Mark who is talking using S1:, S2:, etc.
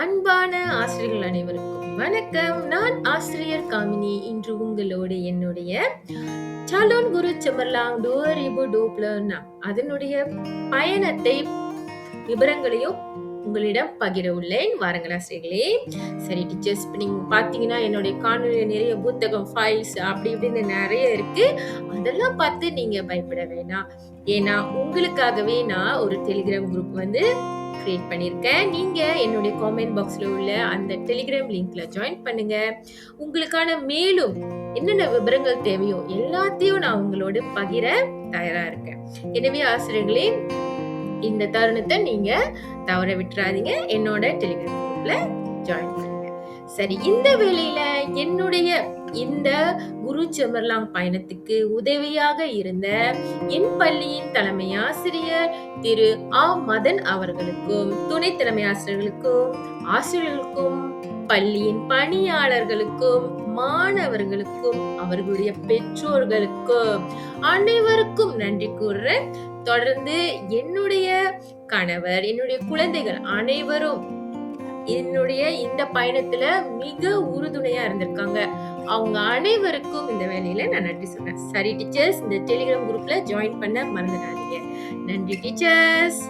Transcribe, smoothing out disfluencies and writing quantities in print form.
S1: அன்பான ஆசிரியர்கள் அனைவருக்கும் வணக்கம். நான் ஆசிரியர் காமினி. இன்று உங்களோடு என்னுடைய சாலோன் குரு செமர்லாங் டோரிபு டோப்லர்னா அதனுடைய பயணத்தை விவரங்களையும் உங்களிடம் பகிர உள்ளேன். வாருங்கள் ஆசிரியர்களே. சரி டீச்சர்ஸ், இப்ப நீங்க பாத்தீங்கன்னா என்னுடைய காணொலியில நிறைய புத்தகம், ஃபைல்ஸ் அப்படி இப்படின்னு நிறைய இருக்கு. அதெல்லாம் பார்த்து நீங்க பயப்பட வேணாம். ஏன்னா உங்களுக்காகவே நான் ஒரு டெலிகிராம் குரூப் கிரியேட் பண்ணியிருக்கேன். நீங்க என்னுடைய காமெண்ட் பாக்ஸ்ல உள்ள அந்த டெலிகிராம் லிங்க்ல ஜாயின் பண்ணுங்க. உங்களுக்கான மேலும் என்னென்ன விவரங்கள் தேவையோ எல்லாத்தையும் நான் உங்களோட பகிர தயாரா இருக்கேன். எனவே ஆசிரியர்களே, இந்த தருணத்தை நீங்க தவற விட்டுறாதீங்க. என்னோட டெலிகிராம் குரூப்ல ஜாயின் பண்ணுங்க. சரி, இந்த வேளையில என்னுடைய இந்த குரு செமர்லாங் பயணத்துக்கு உதவியாக இருந்த என் பள்ளியின் தலைமை ஆசிரியர் திரு மதன் அவர்களுக்கும், துணை தலைமை ஆசிரியர்களுக்கும், ஆசிரியர்களுக்கும், பள்ளியின் பணியாளர்களுக்கும், மாணவர்களுக்கும், அவர்களுடைய பெற்றோர்களுக்கும் அனைவருக்கும் நன்றி கூறுறேன். தொடர்ந்து என்னுடைய கணவர், என்னுடைய குழந்தைகள் அனைவரும் என்னுடைய இந்த பயணத்துல மிக உறுதுணையா இருந்திருக்காங்க. அவங்க அனைவருக்கும் இந்த வேலையில நான் நன்றி சொல்றேன். சரி டீச்சர்ஸ், இந்த டெலிகிராம் குரூப்ல ஜாயின் பண்ண மறந்துடாதீங்க. நன்றி டீச்சர்ஸ்.